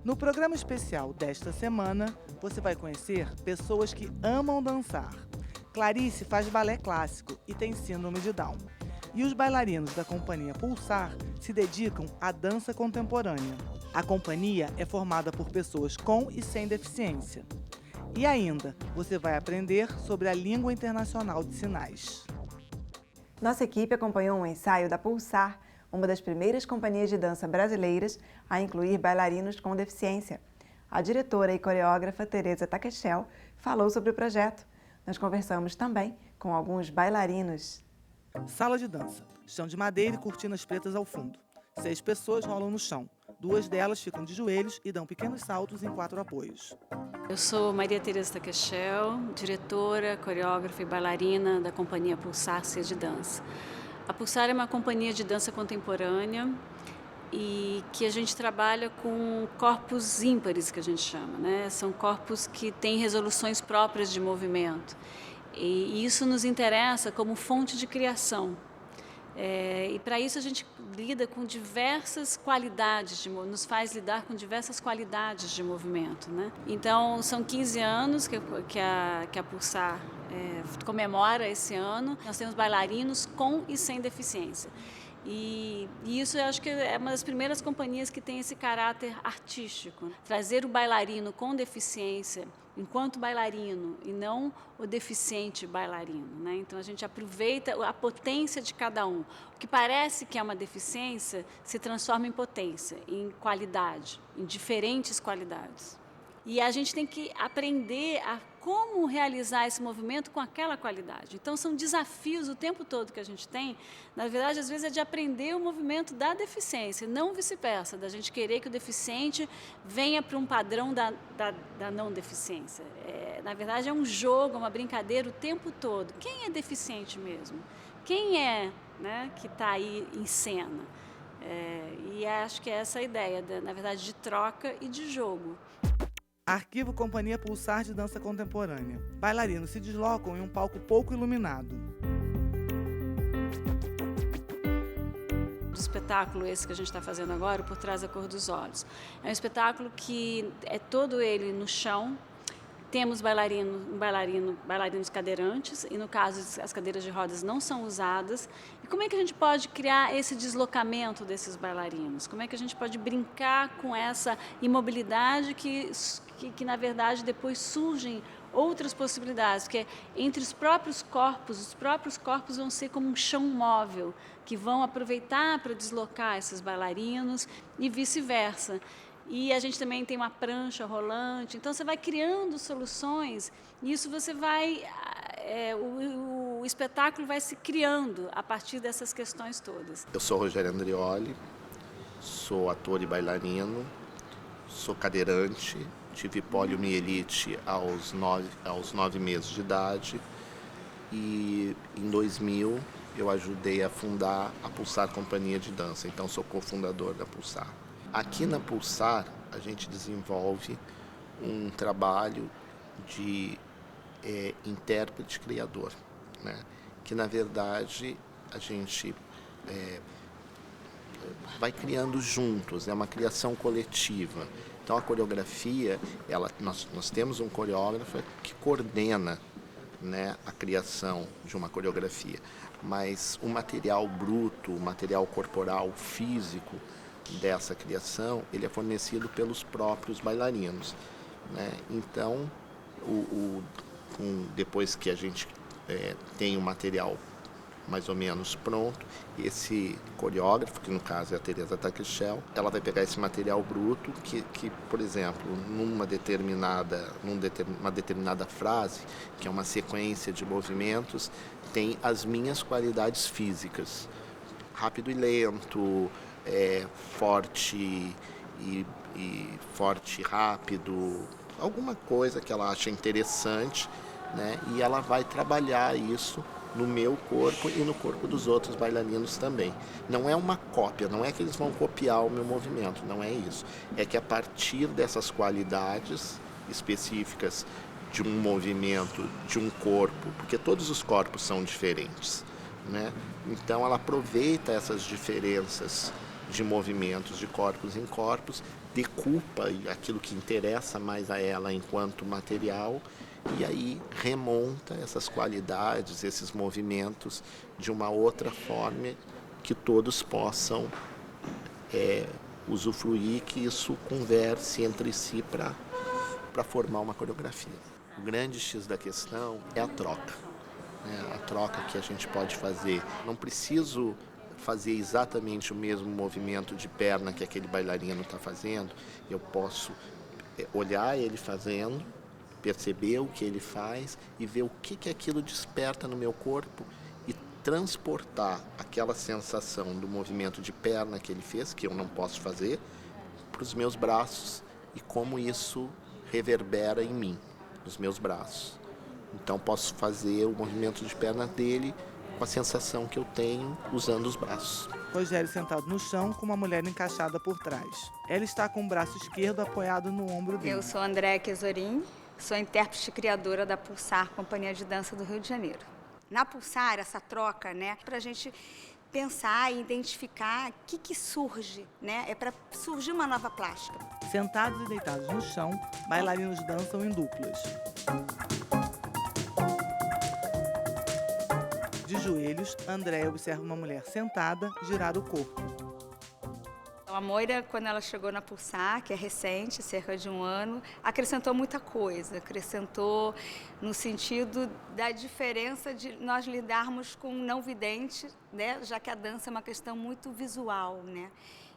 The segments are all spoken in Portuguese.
No programa especial desta semana, você vai conhecer pessoas que amam dançar. Clarice faz balé clássico e tem síndrome de Down. E os bailarinos da companhia Pulsar se dedicam à dança contemporânea. A companhia é formada por pessoas com e sem deficiência. E ainda, você vai aprender sobre a língua internacional de sinais. Nossa equipe acompanhou um ensaio da Pulsar, uma das primeiras companhias de dança brasileiras a incluir bailarinos com deficiência. A diretora e coreógrafa Teresa Takeshel falou sobre o projeto. Nós conversamos também com alguns bailarinos. Sala de dança, chão de madeira e cortinas pretas ao fundo. 6 pessoas rolam no chão. 2 delas ficam de joelhos e dão pequenos saltos em 4 apoios. Eu sou Maria Teresa Takeshel, diretora, coreógrafa e bailarina da companhia Pulsar de Dança. A Pulsar é uma companhia de dança contemporânea e que a gente trabalha com corpos ímpares, que a gente chama, né? São corpos que têm resoluções próprias de movimento. E isso nos interessa como fonte de criação. E para isso a gente lida com diversas qualidades, nos faz lidar com diversas qualidades de movimento, né? Então são 15 anos que a Pulsar comemora esse ano. Nós temos bailarinos com e sem deficiência. E isso eu acho que é uma das primeiras companhias que tem esse caráter artístico. Trazer o bailarino com deficiência enquanto bailarino e não o deficiente bailarino, né? Então a gente aproveita a potência de cada um. O que parece que é uma deficiência se transforma em potência, em qualidade, em diferentes qualidades. E a gente tem que aprender a como realizar esse movimento com aquela qualidade. Então, são desafios o tempo todo que a gente tem. Na verdade, às vezes é de aprender o movimento da deficiência, não vice-versa, da gente querer que o deficiente venha para um padrão da não deficiência. Na verdade, é um jogo, uma brincadeira o tempo todo. Quem é deficiente mesmo? Quem é, né, que está aí em cena? E acho que é essa a ideia, na verdade, de troca e de jogo. Arquivo Companhia Pulsar de Dança Contemporânea. Bailarinos se deslocam em um palco pouco iluminado. O espetáculo esse que a gente está fazendo agora, Por Trás da Cor dos Olhos, é um espetáculo que é todo ele no chão. Temos bailarinos cadeirantes e, no caso, as cadeiras de rodas não são usadas. E como é que a gente pode criar esse deslocamento desses bailarinos? Como é que a gente pode brincar com essa imobilidade que na verdade, depois surgem outras possibilidades, porque entre os próprios corpos vão ser como um chão móvel, que vão aproveitar para deslocar esses bailarinos e vice-versa. E a gente também tem uma prancha rolante, então você vai criando soluções e isso você vai, o espetáculo vai se criando a partir dessas questões todas. Eu sou Rogério Andrioli, sou ator e bailarino, sou cadeirante, tive poliomielite aos 9 meses de idade e em 2000 eu ajudei a fundar a Pulsar Companhia de Dança, então sou cofundador da Pulsar. Aqui na Pulsar, a gente desenvolve um trabalho de intérprete-criador, né? Que, na verdade, a gente vai criando juntos, é uma criação coletiva. Então, a coreografia, nós temos um coreógrafo que coordena, né, a criação de uma coreografia, mas o material bruto, o material corporal, físico, dessa criação, ele é fornecido pelos próprios bailarinos, né? Então, depois que a gente tem o material mais ou menos pronto, esse coreógrafo, que no caso é a Teresa Takeshel, ela vai pegar esse material bruto que por exemplo, numa determinada frase, que é uma sequência de movimentos, tem as minhas qualidades físicas, rápido e lento, forte e rápido, alguma coisa que ela acha interessante, né? E ela vai trabalhar isso no meu corpo e no corpo dos outros bailarinos também. Não é uma cópia, não é que eles vão copiar o meu movimento, não é isso. É que a partir dessas qualidades específicas de um movimento, de um corpo, porque todos os corpos são diferentes, né? Então ela aproveita essas diferenças de movimentos de corpos em corpos, decupa aquilo que interessa mais a ela enquanto material e aí remonta essas qualidades, esses movimentos de uma outra forma que todos possam usufruir, que isso converse entre si para formar uma coreografia. O grande X da questão é a troca, né? A troca que a gente pode fazer. Não preciso fazer exatamente o mesmo movimento de perna que aquele bailarino está fazendo. Eu posso olhar ele fazendo, perceber o que ele faz e ver o que aquilo desperta no meu corpo e transportar aquela sensação do movimento de perna que ele fez, que eu não posso fazer, para os meus braços e como isso reverbera em mim, nos meus braços. Então posso fazer o movimento de perna dele com a sensação que eu tenho usando os braços. Rogério sentado no chão com uma mulher encaixada por trás. Ela está com o braço esquerdo apoiado no ombro dele. Eu sou Andréa Quesorim, sou intérprete e criadora da Pulsar, Companhia de Dança do Rio de Janeiro. Na Pulsar, essa troca, né, para a gente pensar e identificar o que surge, né? É para surgir uma nova plástica. Sentados e deitados no chão, bailarinos dançam em duplas. De joelhos, Andréa observa uma mulher sentada girar o corpo. A Moira, quando ela chegou na Pulsar, que é recente, cerca de 1 ano, acrescentou muita coisa. Acrescentou no sentido da diferença de nós lidarmos com o não vidente, né? Já que a dança é uma questão muito visual, né?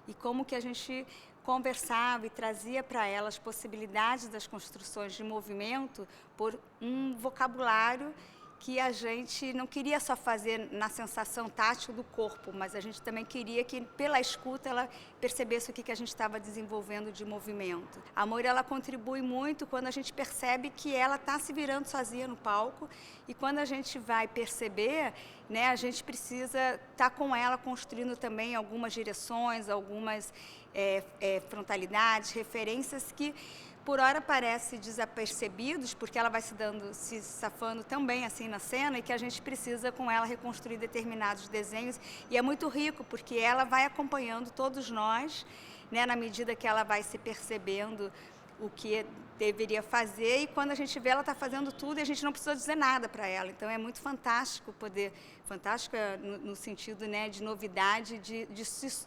E como que a gente conversava e trazia para ela as possibilidades das construções de movimento por um vocabulário que a gente não queria só fazer na sensação tátil do corpo, mas a gente também queria que, pela escuta, ela percebesse o que a gente estava desenvolvendo de movimento. A Moira, ela contribui muito quando a gente percebe que ela está se virando sozinha no palco e quando a gente vai perceber, né, a gente precisa estar com ela construindo também algumas direções, algumas frontalidades, referências que por hora parecem desapercebidos, porque ela vai se safando também assim na cena e que a gente precisa com ela reconstruir determinados desenhos. E é muito rico, porque ela vai acompanhando todos nós, né, na medida que ela vai se percebendo o que deveria fazer, e quando a gente vê, ela está fazendo tudo e a gente não precisa dizer nada para ela. Então é muito fantástico poder, fantástico no sentido, né, de novidade,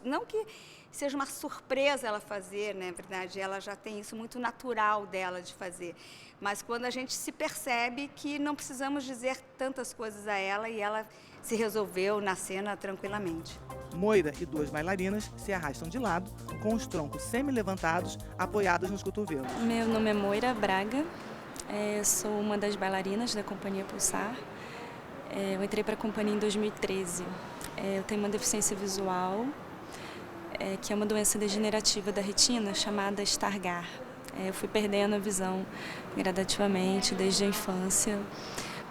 não que seja uma surpresa ela fazer, né, na verdade, ela já tem isso muito natural dela de fazer, mas quando a gente se percebe que não precisamos dizer tantas coisas a ela e ela se resolveu na cena tranquilamente. Moira e 2 bailarinas se arrastam de lado, com os troncos semi-levantados, apoiados nos cotovelos. Meu nome é Moira Braga, sou uma das bailarinas da Companhia Pulsar. Eu entrei para a companhia em 2013. Eu tenho uma deficiência visual, que é uma doença degenerativa da retina, chamada Stargardt. Eu fui perdendo a visão gradativamente desde a infância.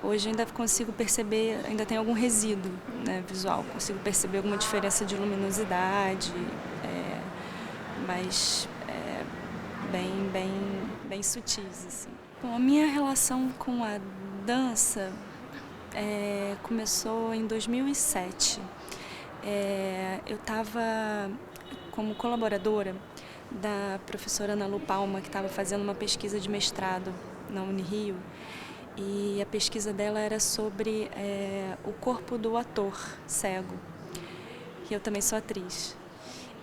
Hoje ainda consigo perceber, ainda tem algum resíduo, né, visual, consigo perceber alguma diferença de luminosidade, mas bem sutis, assim. Bom, a minha relação com a dança começou em 2007. Eu estava como colaboradora da professora Ana Lu Palma, que estava fazendo uma pesquisa de mestrado na Unirio, e a pesquisa dela era sobre o corpo do ator cego, que eu também sou atriz.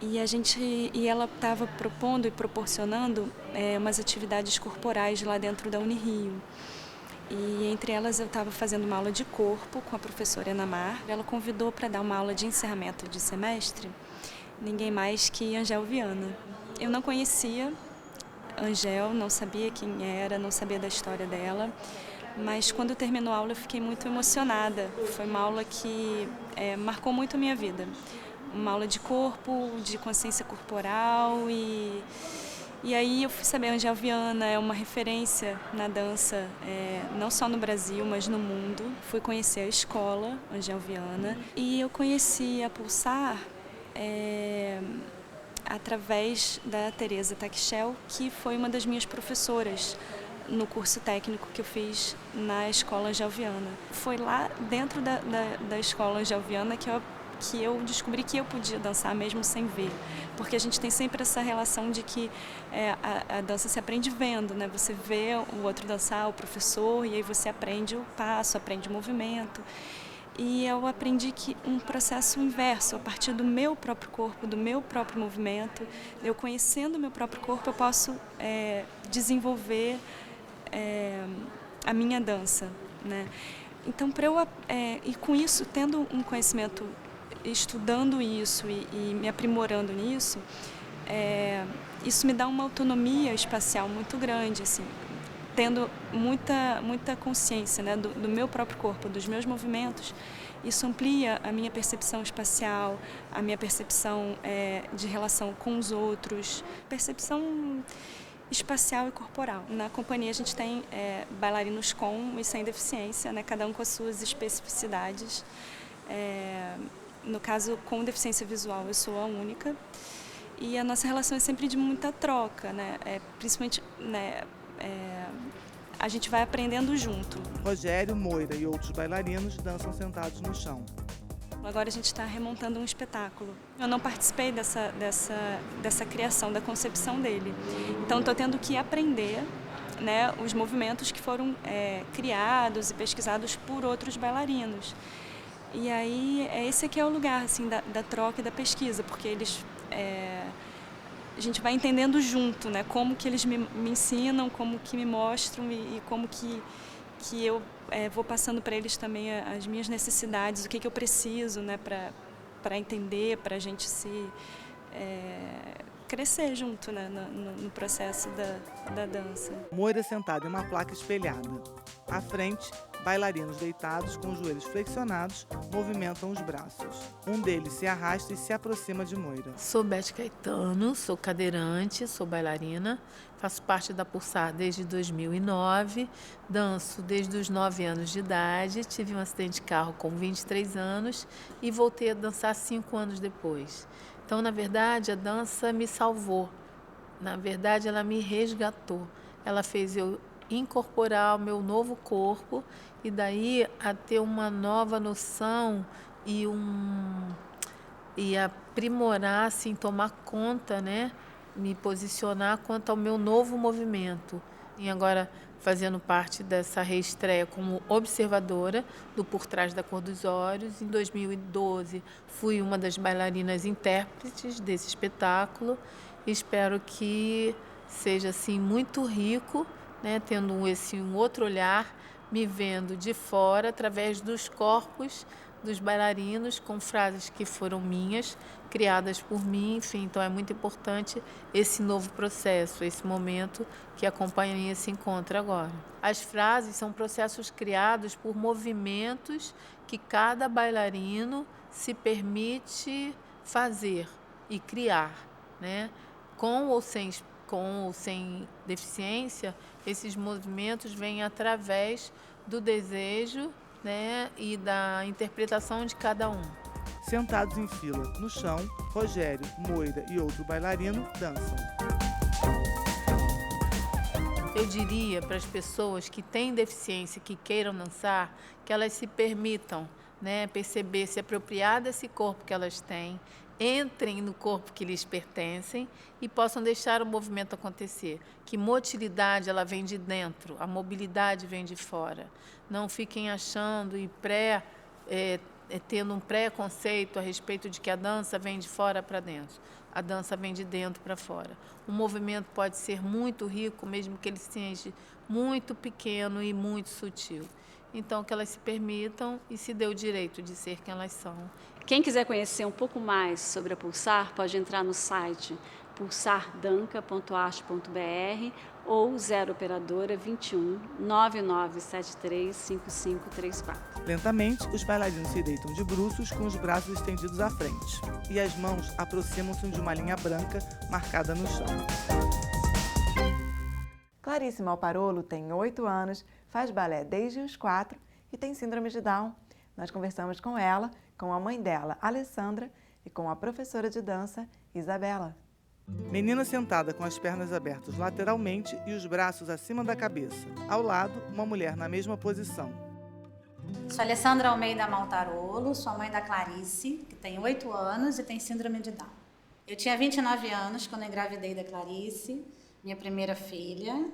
E ela estava propondo e proporcionando umas atividades corporais lá dentro da Unirio. E entre elas eu estava fazendo uma aula de corpo com a professora Ana Mar. Ela convidou para dar uma aula de encerramento de semestre ninguém mais que Angel Viana. Eu não conhecia Angel, não sabia quem era, não sabia da história dela. Mas quando terminou a aula eu fiquei muito emocionada. Foi uma aula que marcou muito a minha vida. Uma aula de corpo, de consciência corporal e aí eu fui saber que Angel Viana é uma referência na dança, não só no Brasil, mas no mundo. Fui conhecer a escola Angel Viana e eu conheci a Pulsar através da Tereza Taquechel, que foi uma das minhas professoras no curso técnico que eu fiz na escola Angel Viana. Foi lá dentro da escola Angel Viana que eu que eu descobri que eu podia dançar mesmo sem ver. Porque a gente tem sempre essa relação de que a dança se aprende vendo, né? Você vê o outro dançar, o professor, e aí você aprende o passo, aprende o movimento. E eu aprendi que um processo inverso, a partir do meu próprio corpo, do meu próprio movimento, eu conhecendo o meu próprio corpo, eu posso desenvolver a minha dança, né? Então, e com isso, tendo um conhecimento, estudando isso e me aprimorando nisso, isso me dá uma autonomia espacial muito grande, assim, tendo muita consciência, né, do meu próprio corpo, dos meus movimentos. Isso amplia a minha percepção espacial, a minha percepção de relação com os outros, percepção espacial e corporal. Na companhia a gente tem bailarinos com e sem deficiência, né, cada um com as suas especificidades. No caso, com deficiência visual, eu sou a única. E a nossa relação é sempre de muita troca, né, principalmente, né, a gente vai aprendendo junto. Rogério, Moira e outros bailarinos dançam sentados no chão. Agora a gente está remontando um espetáculo. Eu não participei dessa criação, da concepção dele. Então estou tendo que aprender, né, os movimentos que foram criados e pesquisados por outros bailarinos. E aí esse aqui é o lugar assim, da troca e da pesquisa, porque eles... a gente vai entendendo junto, né, como que eles me ensinam, como que me mostram e como que eu vou passando para eles também as minhas necessidades, o que eu preciso, né, para entender, para a gente se crescer junto, né, no processo da dança. Moira sentada em uma placa espelhada. À frente, bailarinos deitados com os joelhos flexionados movimentam os braços. Um deles se arrasta e se aproxima de Moira. Sou Beth Caetano, sou cadeirante, sou bailarina, faço parte da Pulsar desde 2009, danço desde os 9 anos de idade, tive um acidente de carro com 23 anos e voltei a dançar 5 anos depois. Então, na verdade, a dança me salvou, na verdade, ela me resgatou, ela fez eu incorporar o meu novo corpo e daí a ter uma nova noção e aprimorar, assim, tomar conta, né? Me posicionar quanto ao meu novo movimento. E agora fazendo parte dessa reestreia como observadora do Por Trás da Cor dos Olhos. Em 2012 fui uma das bailarinas intérpretes desse espetáculo. Espero que seja assim muito rico, né, tendo um outro olhar, me vendo de fora através dos corpos dos bailarinos, com frases que foram minhas, criadas por mim, enfim. Então é muito importante esse novo processo, esse momento que a companhia se encontra agora. As frases são processos criados por movimentos que cada bailarino se permite fazer e criar, né? Com ou sem deficiência, esses movimentos vêm através do desejo, né, e da interpretação de cada um. Sentados em fila no chão, Rogério, Moira e outro bailarino dançam. Eu diria para as pessoas que têm deficiência, que queiram dançar, que elas se permitam, né, perceber, se apropriar desse corpo que elas têm, entrem no corpo que lhes pertencem e possam deixar o movimento acontecer. Que motilidade ela vem de dentro, a mobilidade vem de fora. Não fiquem achando e tendo um preconceito a respeito de que a dança vem de fora para dentro. A dança vem de dentro para fora. O movimento pode ser muito rico, mesmo que ele seja muito pequeno e muito sutil. Então, que elas se permitam e se dê o direito de ser quem elas são. Quem quiser conhecer um pouco mais sobre a Pulsar, pode entrar no site pulsardanca.arte.br ou 0 operadora 21 9973 5534. Lentamente, os bailarinos se deitam de bruços com os braços estendidos à frente e as mãos aproximam-se de uma linha branca marcada no chão. Clarice Malparolo tem 8 anos, faz balé desde os 4 e tem síndrome de Down. Nós conversamos com ela, com a mãe dela, Alessandra, e com a professora de dança, Isabela. Menina sentada com as pernas abertas lateralmente e os braços acima da cabeça. Ao lado, uma mulher na mesma posição. Sou Alessandra Almeida Maltarolo, sou mãe da Clarice, que tem 8 anos e tem síndrome de Down. Eu tinha 29 anos quando eu engravidei da Clarice, minha primeira filha.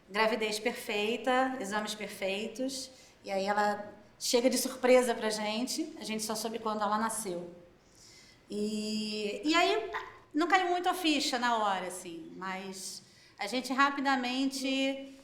Gravidez perfeita, exames perfeitos, e aí ela chega de surpresa pra gente, a gente só soube quando ela nasceu. E aí não caiu muito a ficha na hora, assim, mas a gente rapidamente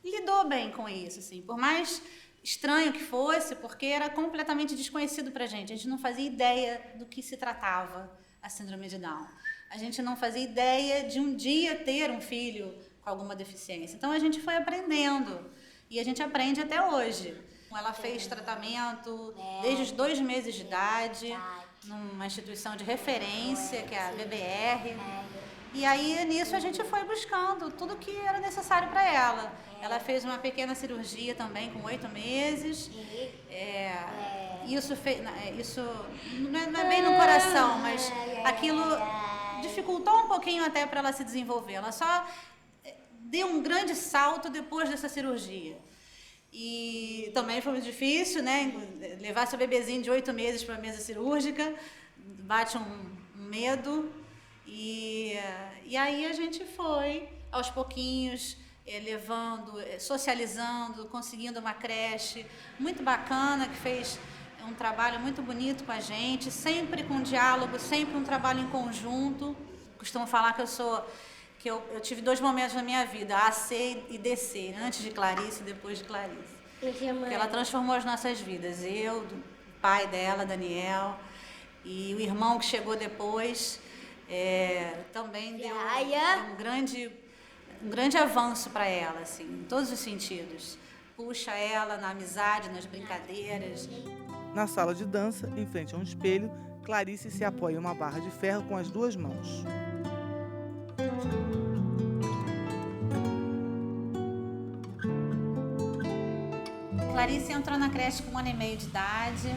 lidou bem com isso, assim, por mais estranho que fosse, porque era completamente desconhecido pra gente, a gente não fazia ideia do que se tratava a síndrome de Down. A gente não fazia ideia de um dia ter um filho com alguma deficiência. Então a gente foi aprendendo e a gente aprende até hoje. Ela fez tratamento desde os 2 meses de idade, numa instituição de referência, que é a BBR. E aí nisso a gente foi buscando tudo que era necessário para ela. Ela fez uma pequena cirurgia também com 8 meses. Isso não é bem no coração, mas aquilo dificultou um pouquinho até para ela se desenvolver. Ela só deu um grande salto depois dessa cirurgia. E também foi muito difícil, né? Levar seu bebezinho de 8 meses para a mesa cirúrgica, bate um medo. E aí a gente foi, aos pouquinhos, levando, socializando, conseguindo uma creche muito bacana, que fez um trabalho muito bonito com a gente, sempre com diálogo, sempre um trabalho em conjunto. Costumo falar que eu tive 2 momentos na minha vida, A, C e DC, antes de Clarice e depois de Clarice. Porque ela transformou as nossas vidas, eu, o pai dela, Daniel, e o irmão que chegou depois, também deu um grande avanço para ela, assim, em todos os sentidos. Puxa ela na amizade, nas brincadeiras. Na sala de dança, em frente a um espelho, Clarice se apoia em uma barra de ferro com as 2 mãos. Clarice entrou na creche com 1 ano e meio de idade,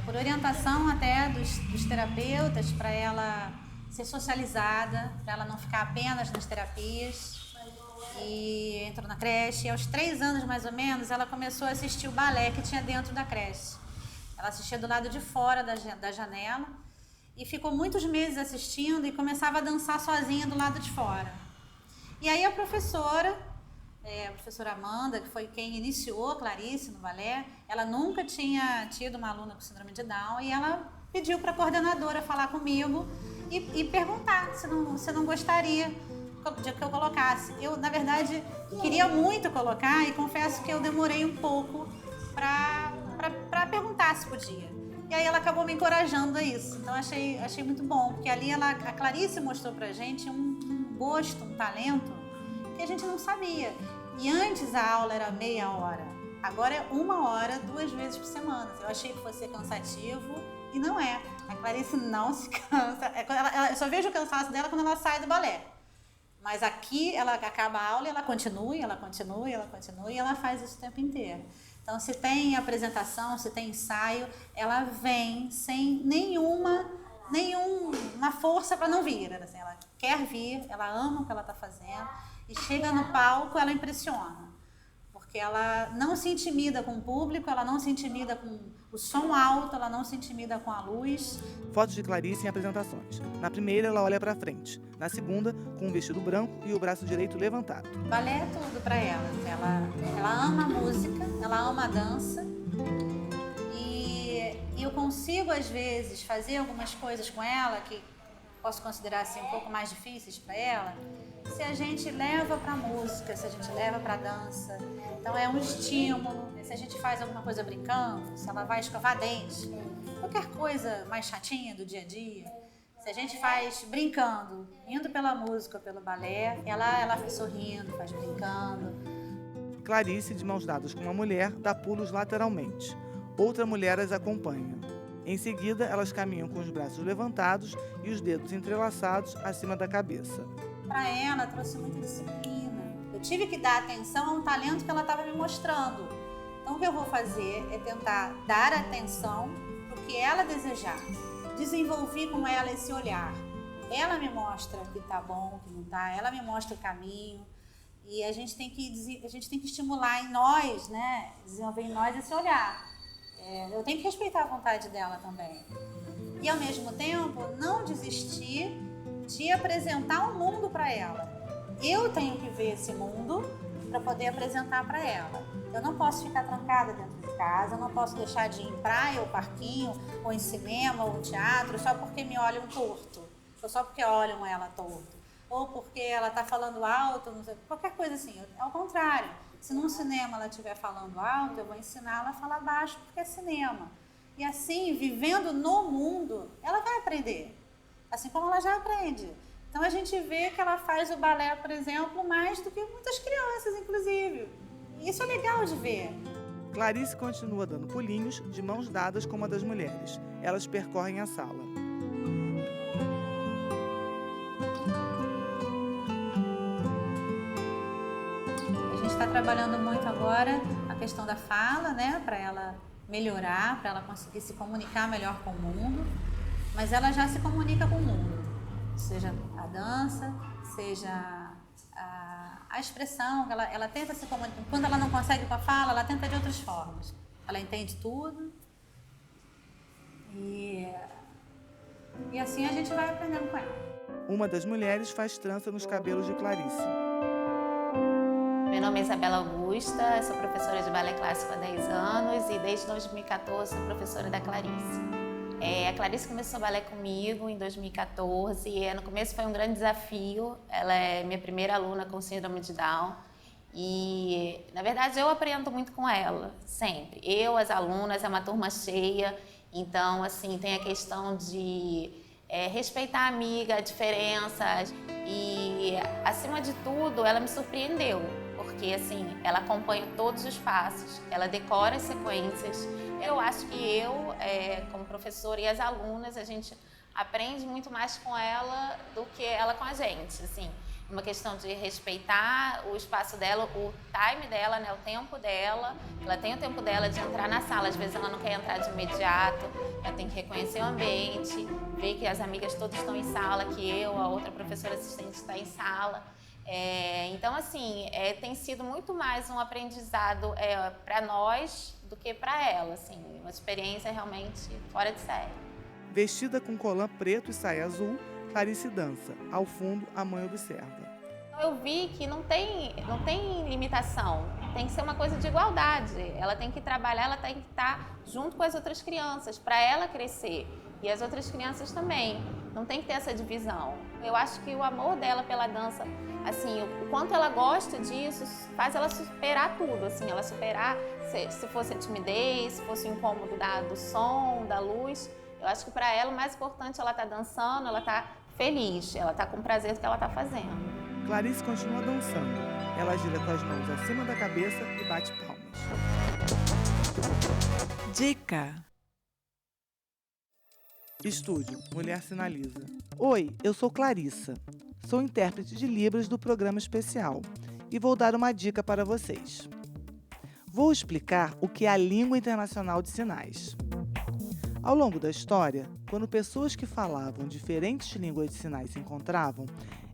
por orientação até dos terapeutas, para ela ser socializada, para ela não ficar apenas nas terapias. E entrou na creche, e aos 3 anos mais ou menos, ela começou a assistir o balé que tinha dentro da creche. Ela assistia do lado de fora da janela e ficou muitos meses assistindo e começava a dançar sozinha do lado de fora. E aí a professora Amanda, que foi quem iniciou a Clarice no balé, ela nunca tinha tido uma aluna com síndrome de Down, e ela pediu para a coordenadora falar comigo e perguntar se não gostaria de que eu colocasse. Eu, na verdade, queria muito colocar, e confesso que eu demorei um pouco para perguntar se podia. E aí ela acabou me encorajando a isso. Então achei muito bom, porque ali a Clarice mostrou pra gente um gosto, um talento que a gente não sabia. E antes a aula era meia hora, agora é 1 hora, 2 vezes por semana. Eu achei que fosse cansativo e não é. A Clarice não se cansa. Eu só vejo o cansaço dela quando ela sai do balé. Mas aqui ela acaba a aula e ela continua, e ela faz isso o tempo inteiro. Então, se tem apresentação, se tem ensaio, ela vem sem nenhuma força para não vir. Assim, ela quer vir, ela ama o que ela está fazendo, e chega no palco, ela impressiona. Porque ela não se intimida com o público, ela não se intimida com o som alto, ela não se intimida com a luz. Fotos de Clarice em apresentações. Na primeira, ela olha para frente. Na segunda, com um vestido branco e o braço direito levantado. Balé é tudo para ela. Ela ama a música, ela ama a dança. E eu consigo, às vezes, fazer algumas coisas com ela que posso considerar assim, um pouco mais difíceis para ela, se a gente leva para a música, se a gente leva para a dança. Então é um estímulo. Se a gente faz alguma coisa brincando, se ela vai escovar dente, qualquer coisa mais chatinha do dia a dia, se a gente faz brincando, indo pela música, pelo balé, ela faz sorrindo, faz brincando. Clarice, de mãos dadas com uma mulher, dá pulos lateralmente. Outra mulher as acompanha. Em seguida, elas caminham com os braços levantados e os dedos entrelaçados acima da cabeça. Para ela, trouxe muita disciplina. Eu tive que dar atenção a um talento que ela estava me mostrando. Então, o que eu vou fazer é tentar dar atenção para o que ela desejar. Desenvolvi com ela esse olhar. Ela me mostra o que está bom, o que não está. Ela me mostra o caminho. E a gente tem que estimular em nós, né, desenvolver em nós esse olhar. Eu tenho que respeitar a vontade dela também. E, ao mesmo tempo, não desistir de apresentar o mundo para ela. Eu tenho que ver esse mundo para poder apresentar para ela. Eu não posso ficar trancada dentro de casa, eu não posso deixar de ir em praia ou parquinho, ou em cinema, ou em teatro, só porque me olham torto, ou só porque olham ela torto, ou porque ela está falando alto, não sei, qualquer coisa assim. Ao contrário, se num cinema ela estiver falando alto, eu vou ensinar ela a falar baixo, porque é cinema. E assim, vivendo no mundo, ela vai aprender, assim como ela já aprende. Então a gente vê que ela faz o balé, por exemplo, mais do que muitas crianças, inclusive. E isso é legal de ver. Clarice continua dando pulinhos de mãos dadas com uma das mulheres. Elas percorrem a sala. A gente está trabalhando muito agora a questão da fala, né, para ela melhorar, para ela conseguir se comunicar melhor com o mundo. Mas ela já se comunica com o mundo, seja a dança, seja a expressão, ela tenta se comunicar. Quando ela não consegue com a fala, ela tenta de outras formas. Ela entende tudo e assim a gente vai aprendendo com ela. Uma das mulheres faz trança nos cabelos de Clarice. Meu nome é Isabela Augusta, sou professora de balé clássico há 10 anos e desde 2014 sou professora da Clarice. A Clarice começou balé comigo em 2014 e no começo foi um grande desafio. Ela é minha primeira aluna com síndrome de Down e, na verdade, eu aprendo muito com ela, sempre. Eu, as alunas, é uma turma cheia, então, assim, tem a questão de respeitar a amiga, diferenças e, acima de tudo, ela me surpreendeu, porque, assim, ela acompanha todos os passos, ela decora as sequências. Eu acho que eu, como professora e as alunas, a gente aprende muito mais com ela do que ela com a gente, assim. Uma questão de respeitar o espaço dela, o time dela, né, o tempo dela. Ela tem o tempo dela de entrar na sala, às vezes ela não quer entrar de imediato, ela tem que reconhecer o ambiente, ver que as amigas todas estão em sala, que eu, a outra professora assistente, está em sala. Então, assim, tem sido muito mais um aprendizado para nós do que para ela, assim, uma experiência realmente fora de série. Vestida com colã preto e saia azul, Clarice dança. Ao fundo, a mãe observa. Eu vi que não tem limitação, tem que ser uma coisa de igualdade. Ela tem que trabalhar, ela tem que estar junto com as outras crianças, para ela crescer. E as outras crianças também. Não tem que ter essa divisão. Eu acho que o amor dela pela dança, assim, o quanto ela gosta disso, faz ela superar tudo, assim, ela superar, se fosse a timidez, se fosse o incômodo do som, da luz. Eu acho que para ela o mais importante é ela estar dançando, ela estar feliz, ela estar com prazer do que ela está fazendo. Clarice continua dançando. Ela gira com as mãos acima da cabeça e bate palmas. Dica! Estúdio, mulher sinaliza. Oi, eu sou Clarissa. Sou intérprete de Libras do programa especial e vou dar uma dica para vocês. Vou explicar o que é a língua internacional de sinais. Ao longo da história, quando pessoas que falavam diferentes línguas de sinais se encontravam,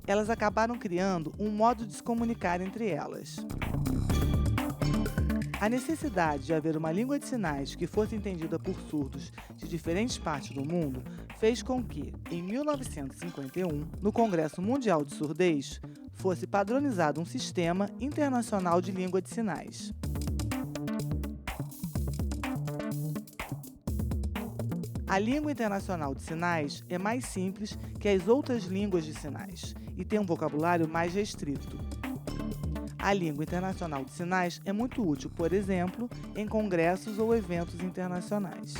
elas acabaram criando um modo de se comunicar entre elas. A necessidade de haver uma língua de sinais que fosse entendida por surdos de diferentes partes do mundo fez com que, em 1951, no Congresso Mundial de Surdez, fosse padronizado um sistema internacional de língua de sinais. A língua internacional de sinais é mais simples que as outras línguas de sinais e tem um vocabulário mais restrito. A língua internacional de sinais é muito útil, por exemplo, em congressos ou eventos internacionais.